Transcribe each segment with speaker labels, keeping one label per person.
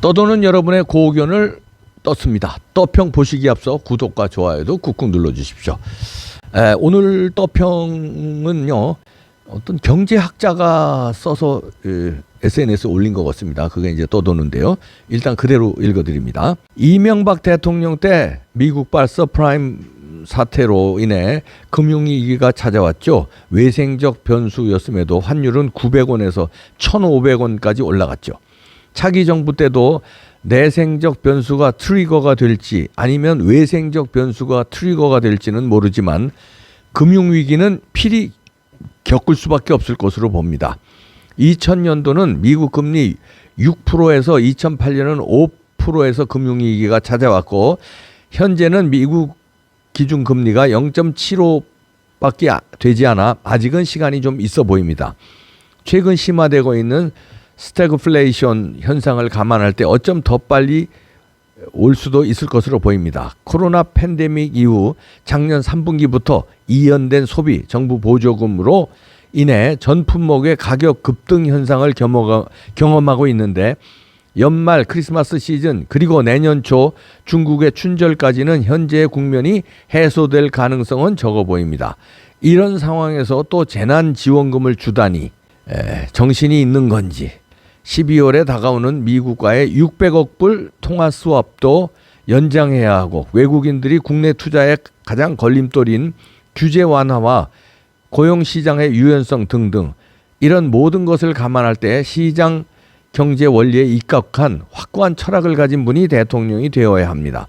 Speaker 1: 떠도는 여러분의 고견을 떴습니다. 떠평 보시기 앞서 구독과 좋아요도 꾹꾹 눌러주십시오. 오늘 떠평은요, 어떤 경제학자가 써서 SNS에 올린 것 같습니다. 그게 이제 떠도는데요. 일단 그대로 읽어드립니다. 이명박 대통령 때 미국발 서프라임 사태로 인해 금융위기가 찾아왔죠. 외생적 변수였음에도 환율은 900원에서 1,500원까지 올라갔죠. 차기 정부 때도 내생적 변수가 트리거가 될지 아니면 외생적 변수가 트리거가 될지는 모르지만 금융위기는 필히 겪을 수밖에 없을 것으로 봅니다. 2000년도는 미국 금리 6%에서 2008년은 5%에서 금융위기가 찾아왔고 현재는 미국 기준금리가 0.75밖에 되지 않아 아직은 시간이 좀 있어 보입니다. 최근 심화되고 있는 스태그플레이션 현상을 감안할 때 어쩜 더 빨리 올 수도 있을 것으로 보입니다. 코로나 팬데믹 이후 작년 3분기부터 이연된 소비, 정부 보조금으로 인해 전 품목의 가격 급등 현상을 경험하고 있는데 연말 크리스마스 시즌 그리고 내년 초 중국의 춘절까지는 현재의 국면이 해소될 가능성은 적어 보입니다. 이런 상황에서 또 재난지원금을 주다니 정신이 있는 건지 12월에 다가오는 미국과의 600억 불 통화 수합도 연장해야 하고 외국인들이 국내 투자에 가장 걸림돌인 규제 완화와 고용시장의 유연성 등등 이런 모든 것을 감안할 때 시장 경제 원리에 입각한 확고한 철학을 가진 분이 대통령이 되어야 합니다.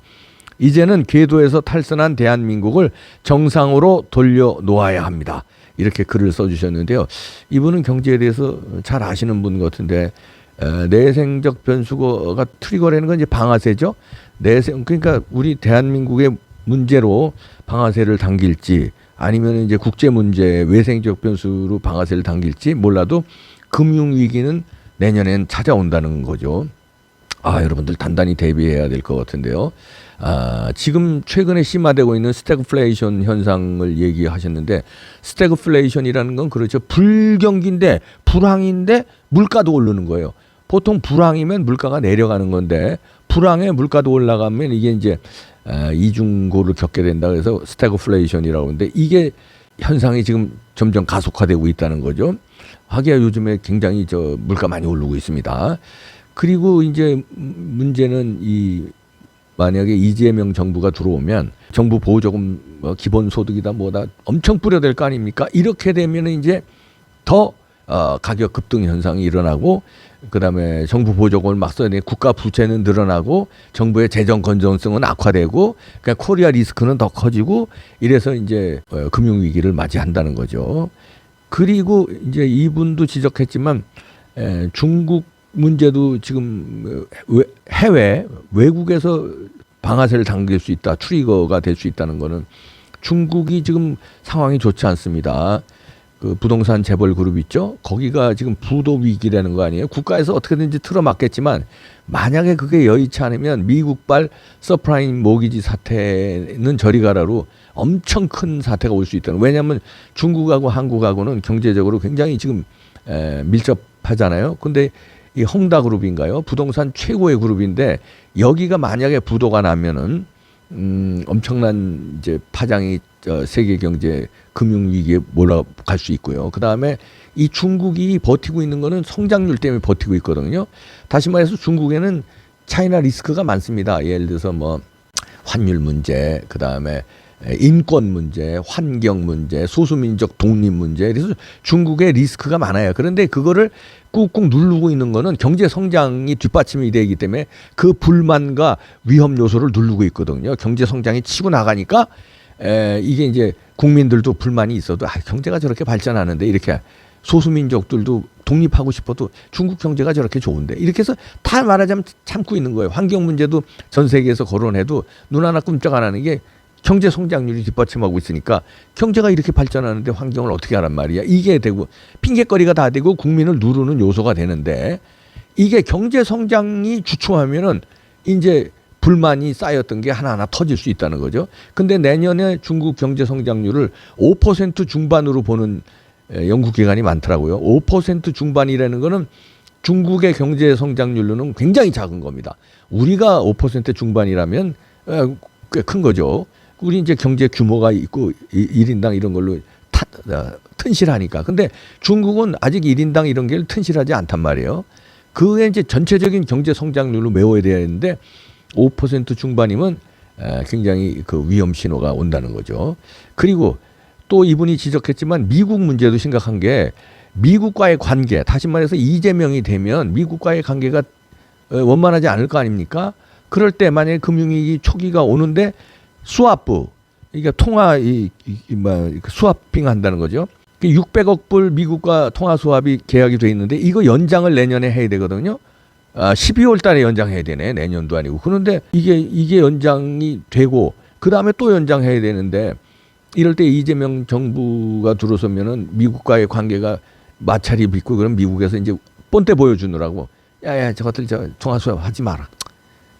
Speaker 1: 이제는 궤도에서 탈선한 대한민국을 정상으로 돌려놓아야 합니다. 이렇게 글을 써주셨는데요. 이분은 경제에 대해서 잘 아시는 분 같은데 내생적 변수가 트리거라는 건 이제 방아쇠죠. 그러니까 우리 대한민국의 문제로 방아쇠를 당길지 아니면 이제 국제 문제 외생적 변수로 방아쇠를 당길지 몰라도 금융위기는 내년엔 찾아온다는 거죠. 여러분들 단단히 대비해야 될 것 같은데요. 지금 최근에 심화되고 있는 스태그플레이션 현상을 얘기하셨는데 스태그플레이션이라는 건 그렇죠. 불경기인데 불황인데 물가도 오르는 거예요. 보통 불황이면 물가가 내려가는 건데 불황에 물가도 올라가면 이게 이제 이중고를 겪게 된다 그래서 스태그플레이션이라고 하는데 이게 현상이 지금 점점 가속화되고 있다는 거죠. 하기야 요즘에 굉장히 물가 많이 오르고 있습니다. 그리고 이제 문제는 만약에 이재명 정부가 들어오면 정부 보조금 기본소득이다 뭐다 엄청 뿌려댈 거 아닙니까? 이렇게 되면 이제 더 가격 급등 현상이 일어나고 그다음에 정부 보조금을 막 써야 돼. 국가 부채는 늘어나고 정부의 재정 건전성은 악화되고 그러니까 코리아 리스크는 더 커지고 이래서 이제 금융위기를 맞이한다는 거죠. 그리고 이제 이분도 지적했지만 중국 문제도 지금 외국에서 방아쇠를 당길 수 있다, 트리거가 될 수 있다는 거는 중국이 지금 상황이 좋지 않습니다. 그 부동산 재벌 그룹 있죠? 거기가 지금 부도 위기라는 거 아니에요? 국가에서 어떻게든지 틀어막겠지만 만약에 그게 여의치 않으면 미국발 서프라임 모기지 사태는 저리 가라로 엄청 큰 사태가 올 수 있다는. 왜냐하면 중국하고 한국하고는 경제적으로 굉장히 지금 밀접하잖아요. 근데 이 헝다그룹인가요? 부동산 최고의 그룹인데 여기가 만약에 부도가 나면은 엄청난 이제 파장이 세계 경제 금융 위기에 몰아갈 수 있고요. 그 다음에 이 중국이 버티고 있는 거는 성장률 때문에 버티고 있거든요. 다시 말해서 중국에는 차이나 리스크가 많습니다. 예를 들어서 뭐 환율 문제, 그 다음에 인권 문제, 환경 문제, 소수민족 독립 문제. 그래서 중국의 리스크가 많아요. 그런데 그거를 꾹꾹 누르고 있는 거는 경제 성장이 뒷받침이 되기 때문에 그 불만과 위험 요소를 누르고 있거든요. 경제 성장이 치고 나가니까 이게 이제 국민들도 불만이 있어도 경제가 저렇게 발전하는데 이렇게 소수민족들도 독립하고 싶어도 중국 경제가 저렇게 좋은데 이렇게 해서 다 말하자면 참고 있는 거예요. 환경 문제도 전 세계에서 거론해도 눈 하나 끔짝 안 하는 게 경제 성장률이 뒷받침하고 있으니까 경제가 이렇게 발전하는데 환경을 어떻게 하란 말이야. 이게 되고 핑계거리가 다 되고 국민을 누르는 요소가 되는데 이게 경제 성장이 주춤하면은 이제 불만이 쌓였던 게 하나하나 터질 수 있다는 거죠. 근데 내년에 중국 경제 성장률을 5% 중반으로 보는 연구기관이 많더라고요. 5% 중반이라는 거는 중국의 경제 성장률로는 굉장히 작은 겁니다. 우리가 5% 중반이라면 꽤 큰 거죠. 우리 이제 경제 규모가 있고 1인당 이런 걸로 튼실하니까. 근데 중국은 아직 1인당 이런 게 튼실하지 않단 말이에요. 그게 이제 전체적인 경제 성장률로 메워야 되는데 5% 중반이면 굉장히 그 위험 신호가 온다는 거죠. 그리고 또 이분이 지적했지만 미국 문제도 심각한 게 미국과의 관계, 다시 말해서 이재명이 되면 미국과의 관계가 원만하지 않을 거 아닙니까? 그럴 때 만약에 금융위기 초기가 오는데 스와프, 그러니까 통화 스와핑 한다는 거죠. 600억 불 미국과 통화 스왑이 계약이 돼 있는데 이거 연장을 내년에 해야 되거든요. 12월 달에 연장해야 되네. 내년도 아니고. 그런데 이게 연장이 되고 그다음에 또 연장해야 되는데 이럴 때 이재명 정부가 들어서면은 미국과의 관계가 마찰이 빚고 그럼 미국에서 이제 본때 보여주느라고 야야 저것들 통화 스왑 하지 마라.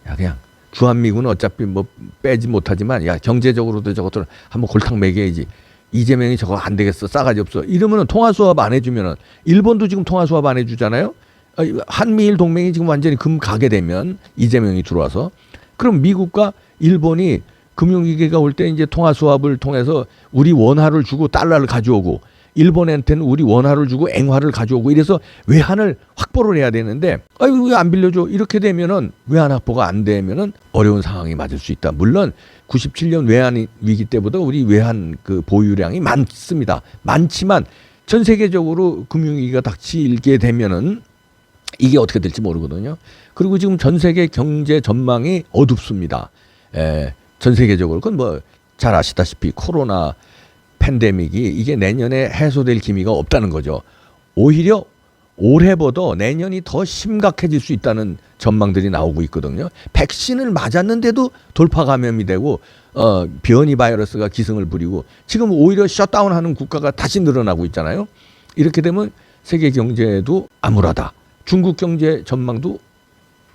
Speaker 1: 야 그냥 주한미군은 어차피 뭐 빼지 못하지만 야 경제적으로도 저것들 한번 골탕 먹여야지. 이재명이 저거 안 되겠어. 싸가지 없어. 이러면은 통화 스왑 안 해주면은 일본도 지금 통화 스왑 안 해주잖아요. 한미일 동맹이 지금 완전히 금 가게 되면 이재명이 들어와서 그럼 미국과 일본이 금융위기가 올 때 이제 통화 스왑을 통해서 우리 원화를 주고 달러를 가져오고 일본한테는 우리 원화를 주고 앵화를 가져오고 이래서 외환을 확보를 해야 되는데 아이고 왜 안 빌려줘 이렇게 되면은 외환 확보가 안 되면은 어려운 상황이 맞을 수 있다. 물론 97년 외환 위기 때보다 우리 외환 그 보유량이 많습니다. 많지만 전 세계적으로 금융위기가 닥치게 되면은 이게 어떻게 될지 모르거든요. 그리고 지금 전 세계 경제 전망이 어둡습니다. 전 세계적으로 그건 뭐 잘 아시다시피 코로나 팬데믹이 이게 내년에 해소될 기미가 없다는 거죠. 오히려 올해보다 내년이 더 심각해질 수 있다는 전망들이 나오고 있거든요. 백신을 맞았는데도 돌파 감염이 되고 변이 바이러스가 기승을 부리고 지금 오히려 셧다운하는 국가가 다시 늘어나고 있잖아요. 이렇게 되면 세계 경제도 암울하다. 중국 경제 전망도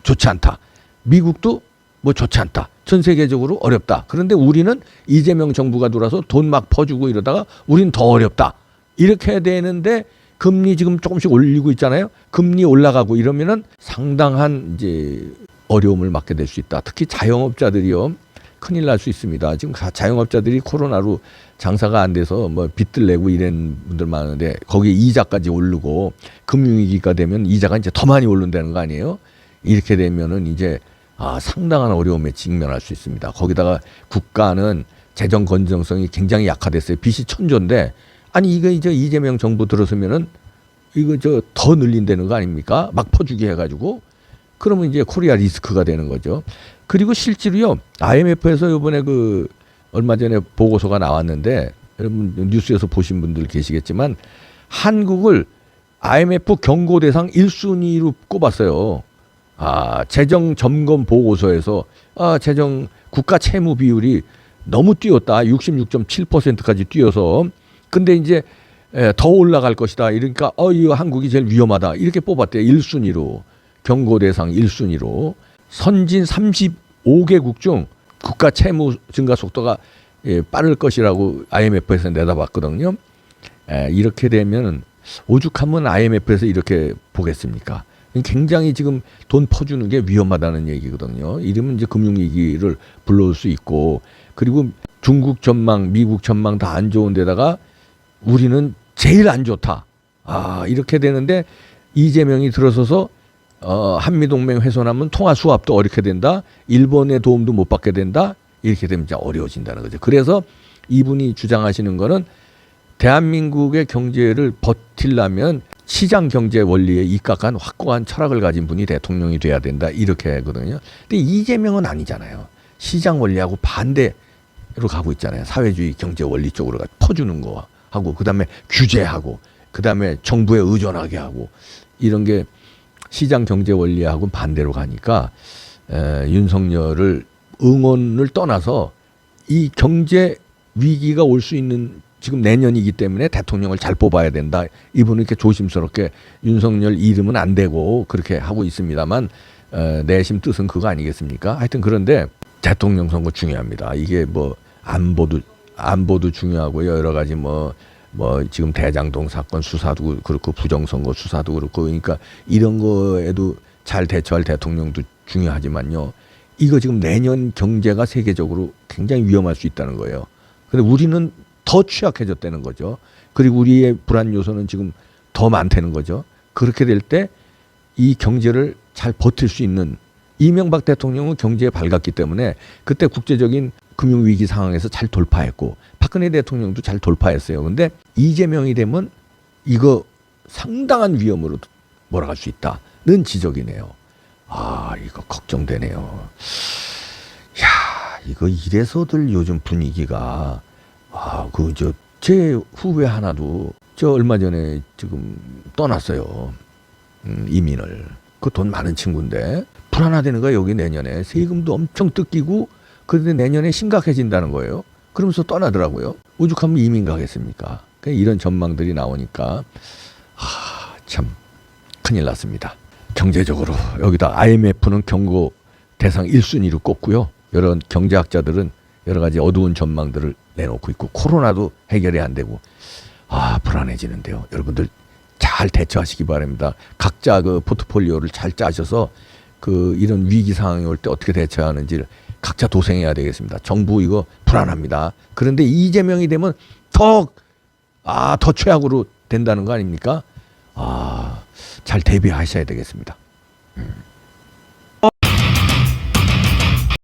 Speaker 1: 좋지 않다. 미국도 뭐 좋지 않다. 전 세계적으로 어렵다. 그런데 우리는 이재명 정부가 들어와서 돈 막 퍼주고 이러다가 우린 더 어렵다. 이렇게 되는데 금리 지금 조금씩 올리고 있잖아요. 금리 올라가고 이러면은 상당한 이제 어려움을 맞게 될 수 있다. 특히 자영업자들이요. 큰일 날 수 있습니다. 지금 자영업자들이 코로나로 장사가 안 돼서 뭐 빚들 내고 이런 분들 많은데 거기에 이자까지 오르고 금융위기가 되면 이자가 이제 더 많이 오른다는 거 아니에요? 이렇게 되면은 이제 상당한 어려움에 직면할 수 있습니다. 거기다가 국가는 재정 건전성이 굉장히 약화됐어요. 빚이 천조인데 아니 이거 이제 이재명 정부 들어서면은 이거 더 늘린다는 거 아닙니까? 막 퍼주기 해가지고 그러면 이제 코리아 리스크가 되는 거죠. 그리고 실제로요 IMF에서 이번에 그 얼마 전에 보고서가 나왔는데 여러분 뉴스에서 보신 분들 계시겠지만 한국을 IMF 경고 대상 1순위로 꼽았어요. 재정 점검 보고서에서 재정 국가 채무 비율이 너무 뛰었다. 66.7%까지 뛰어서 근데 이제 더 올라갈 것이다. 이러니까 이거 한국이 제일 위험하다. 이렇게 뽑았대요. 1순위로. 경고 대상 1순위로. 선진 35개국 중 국가 채무 증가 속도가 빠를 것이라고 IMF에서 내다봤거든요. 이렇게 되면 오죽하면 IMF에서 이렇게 보겠습니까? 굉장히 지금 돈 퍼주는 게 위험하다는 얘기거든요. 이러면 이제 금융위기를 불러올 수 있고 그리고 중국 전망, 미국 전망 다 안 좋은 데다가 우리는 제일 안 좋다. 이렇게 되는데 이재명이 들어서서 한미동맹 훼손하면 통화 수합도 어렵게 된다. 일본의 도움도 못 받게 된다. 이렇게 되면 이제 어려워진다는 거죠. 그래서 이분이 주장하시는 거는 대한민국의 경제를 버틸려면 시장 경제 원리에 입각한 확고한 철학을 가진 분이 대통령이 돼야 된다. 이렇게 하거든요. 근데 이재명은 아니잖아요. 시장 원리하고 반대로 가고 있잖아요. 사회주의 경제 원리 쪽으로 퍼주는 거 하고 그다음에 규제하고 그다음에 정부에 의존하게 하고 이런 게 시장 경제 원리하고 반대로 가니까 윤석열을 응원을 떠나서 이 경제 위기가 올 수 있는 지금 내년이기 때문에 대통령을 잘 뽑아야 된다. 이분은 이렇게 조심스럽게 윤석열 이름은 안 대고 그렇게 하고 있습니다만 내심 뜻은 그거 아니겠습니까? 하여튼 그런데 대통령 선거 중요합니다. 이게 뭐 안보도 중요하고요. 여러 가지 뭐 뭐 지금 대장동 사건 수사도 그렇고 부정선거 수사도 그렇고 그러니까 이런 거에도 잘 대처할 대통령도 중요하지만요. 이거 지금 내년 경제가 세계적으로 굉장히 위험할 수 있다는 거예요. 근데 우리는 더 취약해졌다는 거죠. 그리고 우리의 불안 요소는 지금 더 많다는 거죠. 그렇게 될 때 이 경제를 잘 버틸 수 있는 이명박 대통령은 경제에 밝았기 때문에 그때 국제적인 금융위기 상황에서 잘 돌파했고 박근혜 대통령도 잘 돌파했어요. 근데 이재명이 되면 이거 상당한 위험으로 몰아갈 수 있다는 지적이네요. 아, 이거 걱정되네요. 야, 이거 이래서들 요즘 분위기가 제 후배 하나도 얼마 전에 지금 떠났어요. 이민을. 그 돈 많은 친구인데 불안하다는 거야. 여기 내년에 세금도 엄청 뜯기고 그런데 내년에 심각해진다는 거예요. 그러면서 떠나더라고요. 오죽하면 이민 가겠습니까? 이런 전망들이 나오니까 참 큰일 났습니다. 경제적으로 여기다 IMF는 경고 대상 1순위로 꼽고요. 여러 경제학자들은 여러 가지 어두운 전망들을 내놓고 있고 코로나도 해결이 안 되고 불안해지는데요. 여러분들 잘 대처하시기 바랍니다. 각자 그 포트폴리오를 잘 짜셔서 이런 위기 상황이 올 때 어떻게 대처하는지를 각자 도생해야 되겠습니다. 정부 이거 불안합니다. 그런데 이재명이 되면 더 최악으로 된다는 거 아닙니까? 잘 대비하셔야 되겠습니다.